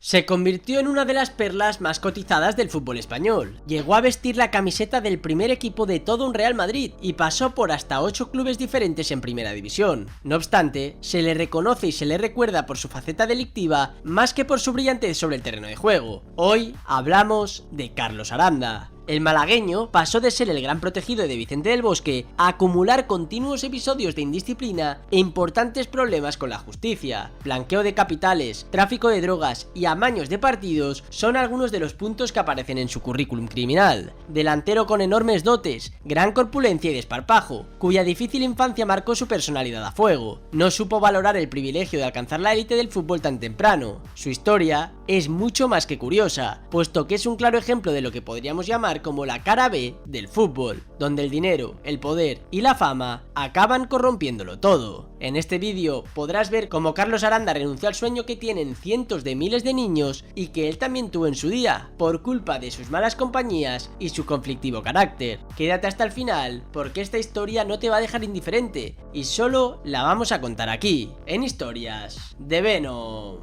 Se convirtió en una de las perlas más cotizadas del fútbol español. Llegó a vestir la camiseta del primer equipo de todo un Real Madrid y pasó por hasta 8 clubes diferentes en primera división. No obstante, se le reconoce y se le recuerda por su faceta delictiva más que por su brillantez sobre el terreno de juego. Hoy hablamos de Carlos Aranda. El malagueño pasó de ser el gran protegido de Vicente del Bosque a acumular continuos episodios de indisciplina e importantes problemas con la justicia. Blanqueo de capitales, tráfico de drogas y amaños de partidos son algunos de los puntos que aparecen en su currículum criminal. Delantero con enormes dotes, gran corpulencia y desparpajo, cuya difícil infancia marcó su personalidad a fuego. No supo valorar el privilegio de alcanzar la élite del fútbol tan temprano. Su historia es mucho más que curiosa, puesto que es un claro ejemplo de lo que podríamos llamar como la cara B del fútbol, donde el dinero, el poder y la fama acaban corrompiéndolo todo. En este vídeo podrás ver cómo Carlos Aranda renunció al sueño que tienen cientos de miles de niños y que él también tuvo en su día, por culpa de sus malas compañías y su conflictivo carácter. Quédate hasta el final, porque esta historia no te va a dejar indiferente, y solo la vamos a contar aquí, en Historias de Venom.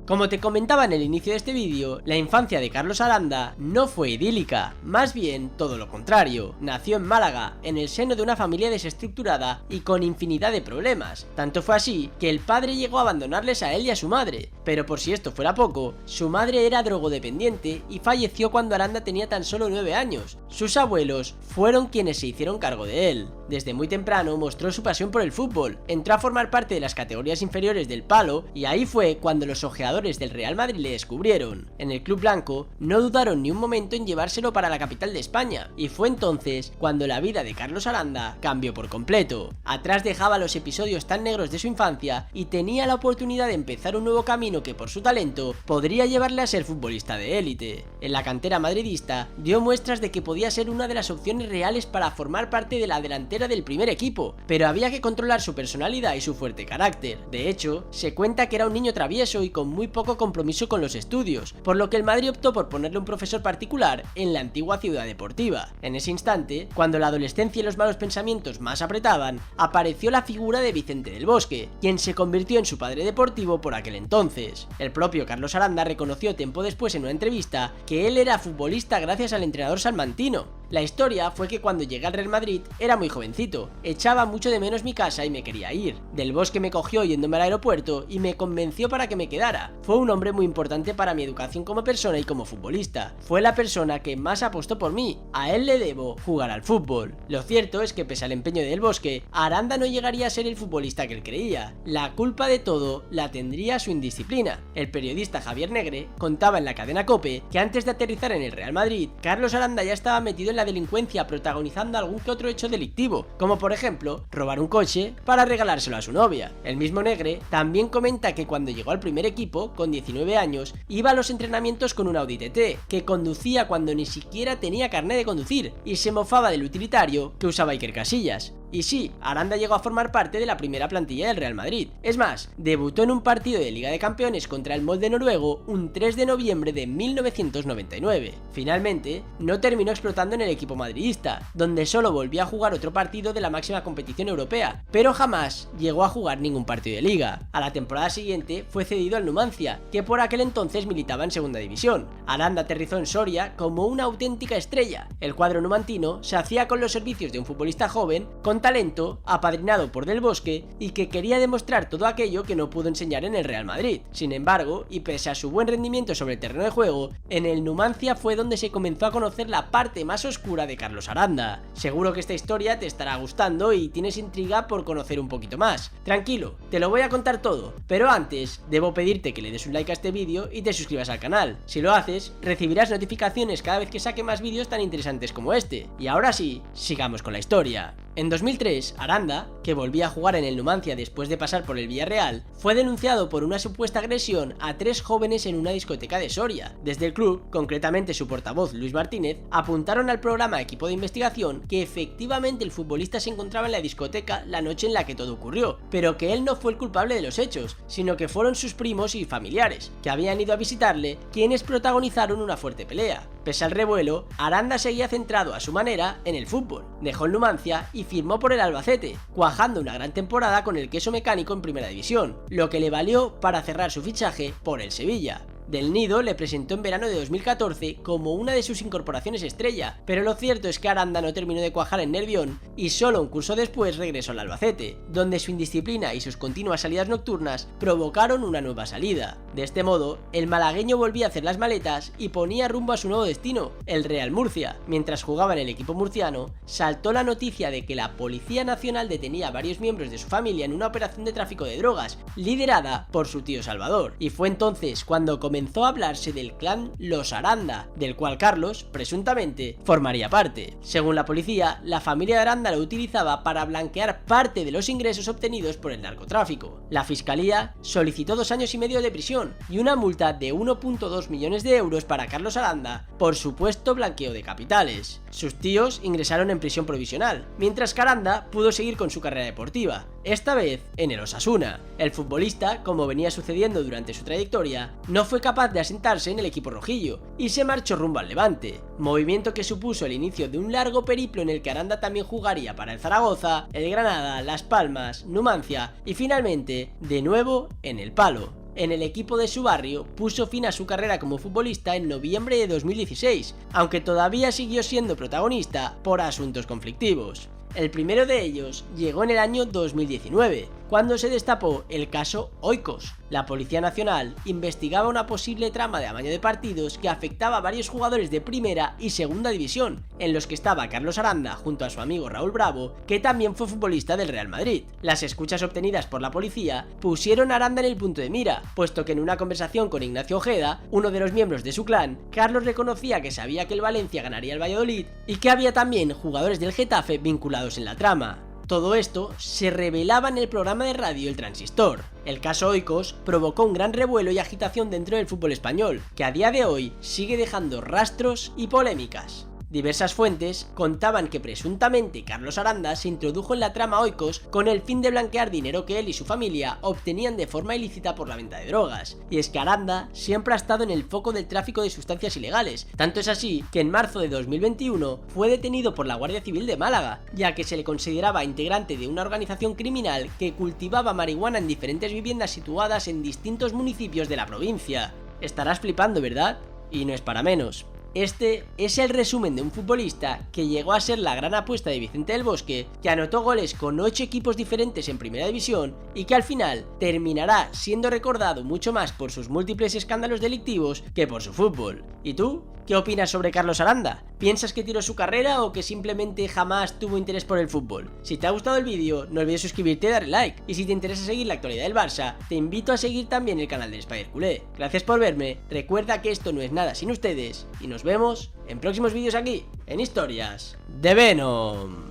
Como te comentaba en el inicio de este vídeo, la infancia de Carlos Aranda no fue idílica, más bien todo lo contrario. Nació en Málaga, en el seno de una familia desestructurada y con infinidad de problemas. Tanto fue así que el padre llegó a abandonarles a él y a su madre, pero por si esto fuera poco, su madre era drogodependiente y falleció cuando Aranda tenía tan solo 9 años. Sus abuelos fueron quienes se hicieron cargo de él. Desde muy temprano mostró su pasión por el fútbol, entró a formar parte de las categorías inferiores del Palo y ahí fue cuando los ojeadores del Real Madrid le descubrieron. En el club blanco no dudaron ni un momento en llevárselo para la capital de España, y fue entonces cuando la vida de Carlos Aranda cambió por completo. Atrás dejaba los episodios tan negros de su infancia y tenía la oportunidad de empezar un nuevo camino que por su talento podría llevarle a ser futbolista de élite. En la cantera madridista dio muestras de que podía ser una de las opciones reales para formar parte de la delantera del primer equipo, pero había que controlar su personalidad y su fuerte carácter. De hecho, se cuenta que era un niño travieso y con muy poco compromiso con los estudios, por lo que el Madrid optó por ponerle un profesor particular en la antigua Ciudad Deportiva. En ese instante, cuando la adolescencia y los malos pensamientos más apretaban, apareció la figura de Vicente del Bosque, quien se convirtió en su padre deportivo por aquel entonces. El propio Carlos Aranda reconoció tiempo después en una entrevista que él era futbolista gracias al entrenador salmantino. La historia fue que cuando llegué al Real Madrid era muy jovencito, echaba mucho de menos mi casa y me quería ir. Del Bosque me cogió yéndome al aeropuerto y me convenció para que me quedara. Fue un hombre muy importante para mi educación como persona y como futbolista. Fue la persona que más apostó por mí. A él le debo jugar al fútbol. Lo cierto es que pese al empeño de Del Bosque, Aranda no llegaría a ser el futbolista que él creía. La culpa de todo la tendría su indisciplina. El periodista Javier Negre contaba en la cadena COPE que antes de aterrizar en el Real Madrid, Carlos Aranda ya estaba metido en la delincuencia protagonizando algún que otro hecho delictivo, como por ejemplo robar un coche para regalárselo a su novia. El mismo Negre también comenta que cuando llegó al primer equipo, con 19 años, iba a los entrenamientos con un Audi TT, que conducía cuando ni siquiera tenía carné de conducir, y se mofaba del utilitario que usaba Iker Casillas. Y sí, Aranda llegó a formar parte de la primera plantilla del Real Madrid. Es más, debutó en un partido de Liga de Campeones contra el Molde noruego un 3 de noviembre de 1999. Finalmente, no terminó explotando en el equipo madridista, donde solo volvió a jugar otro partido de la máxima competición europea, pero jamás llegó a jugar ningún partido de Liga. A la temporada siguiente fue cedido al Numancia, que por aquel entonces militaba en segunda división. Aranda aterrizó en Soria como una auténtica estrella. El cuadro numantino se hacía con los servicios de un futbolista joven, con talento, apadrinado por Del Bosque y que quería demostrar todo aquello que no pudo enseñar en el Real Madrid. Sin embargo, y pese a su buen rendimiento sobre el terreno de juego, en el Numancia fue donde se comenzó a conocer la parte más oscura de Carlos Aranda. Seguro que esta historia te estará gustando y tienes intriga por conocer un poquito más. Tranquilo, te lo voy a contar todo, pero antes debo pedirte que le des un like a este vídeo y te suscribas al canal. Si lo haces, recibirás notificaciones cada vez que saque más vídeos tan interesantes como este. Y ahora sí, sigamos con la historia. En 2003, Aranda, que volvía a jugar en el Numancia después de pasar por el Villarreal, fue denunciado por una supuesta agresión a 3 jóvenes en una discoteca de Soria. Desde el club, concretamente su portavoz Luis Martínez, apuntaron al programa Equipo de Investigación que efectivamente el futbolista se encontraba en la discoteca la noche en la que todo ocurrió, pero que él no fue el culpable de los hechos, sino que fueron sus primos y familiares, que habían ido a visitarle, quienes protagonizaron una fuerte pelea. Pese al revuelo, Aranda seguía centrado a su manera en el fútbol. Dejó el Numancia y firmó por el Albacete, cuajando una gran temporada con el queso mecánico en primera división, lo que le valió para cerrar su fichaje por el Sevilla. Del Nido le presentó en verano de 2014 como una de sus incorporaciones estrella, pero lo cierto es que Aranda no terminó de cuajar en Nervión y solo un curso después regresó al Albacete, donde su indisciplina y sus continuas salidas nocturnas provocaron una nueva salida. De este modo, el malagueño volvía a hacer las maletas y ponía rumbo a su nuevo destino, el Real Murcia. Mientras jugaba en el equipo murciano, saltó la noticia de que la Policía Nacional detenía a varios miembros de su familia en una operación de tráfico de drogas, liderada por su tío Salvador, y fue entonces cuando comenzó a hablarse del clan Los Aranda, del cual Carlos, presuntamente, formaría parte. Según la policía, la familia de Aranda lo utilizaba para blanquear parte de los ingresos obtenidos por el narcotráfico. La fiscalía solicitó 2 años y medio de prisión y una multa de 1,2 millones de euros para Carlos Aranda por supuesto blanqueo de capitales. Sus tíos ingresaron en prisión provisional, mientras que Aranda pudo seguir con su carrera deportiva, esta vez en el Osasuna. El futbolista, como venía sucediendo durante su trayectoria, no fue capaz de asentarse en el equipo rojillo y se marchó rumbo al Levante, movimiento que supuso el inicio de un largo periplo en el que Aranda también jugaría para el Zaragoza, el Granada, Las Palmas, Numancia y finalmente, de nuevo, en el Palo. En el equipo de su barrio puso fin a su carrera como futbolista en noviembre de 2016, aunque todavía siguió siendo protagonista por asuntos conflictivos. El primero de ellos llegó en el año 2019, cuando se destapó el caso Oikos. La Policía Nacional investigaba una posible trama de amaño de partidos que afectaba a varios jugadores de primera y segunda división, en los que estaba Carlos Aranda junto a su amigo Raúl Bravo, que también fue futbolista del Real Madrid. Las escuchas obtenidas por la policía pusieron a Aranda en el punto de mira, puesto que en una conversación con Ignacio Ojeda, uno de los miembros de su clan, Carlos reconocía que sabía que el Valencia ganaría el Valladolid y que había también jugadores del Getafe vinculados en la trama. Todo esto se revelaba en el programa de radio El Transistor. El caso Oikos provocó un gran revuelo y agitación dentro del fútbol español, que a día de hoy sigue dejando rastros y polémicas. Diversas fuentes contaban que presuntamente Carlos Aranda se introdujo en la trama Oikos con el fin de blanquear dinero que él y su familia obtenían de forma ilícita por la venta de drogas. Y es que Aranda siempre ha estado en el foco del tráfico de sustancias ilegales, tanto es así que en marzo de 2021 fue detenido por la Guardia Civil de Málaga, ya que se le consideraba integrante de una organización criminal que cultivaba marihuana en diferentes viviendas situadas en distintos municipios de la provincia. Estarás flipando, ¿verdad? Y no es para menos. Este es el resumen de un futbolista que llegó a ser la gran apuesta de Vicente del Bosque, que anotó goles con 8 equipos diferentes en primera división y que al final terminará siendo recordado mucho más por sus múltiples escándalos delictivos que por su fútbol. ¿Y tú? ¿Qué opinas sobre Carlos Aranda? ¿Piensas que tiró su carrera o que simplemente jamás tuvo interés por el fútbol? Si te ha gustado el vídeo, no olvides suscribirte y darle like. Y si te interesa seguir la actualidad del Barça, te invito a seguir también el canal del Spider Culé. Gracias por verme, recuerda que esto no es nada sin ustedes y nos vemos en próximos vídeos aquí, en Historias de Venom.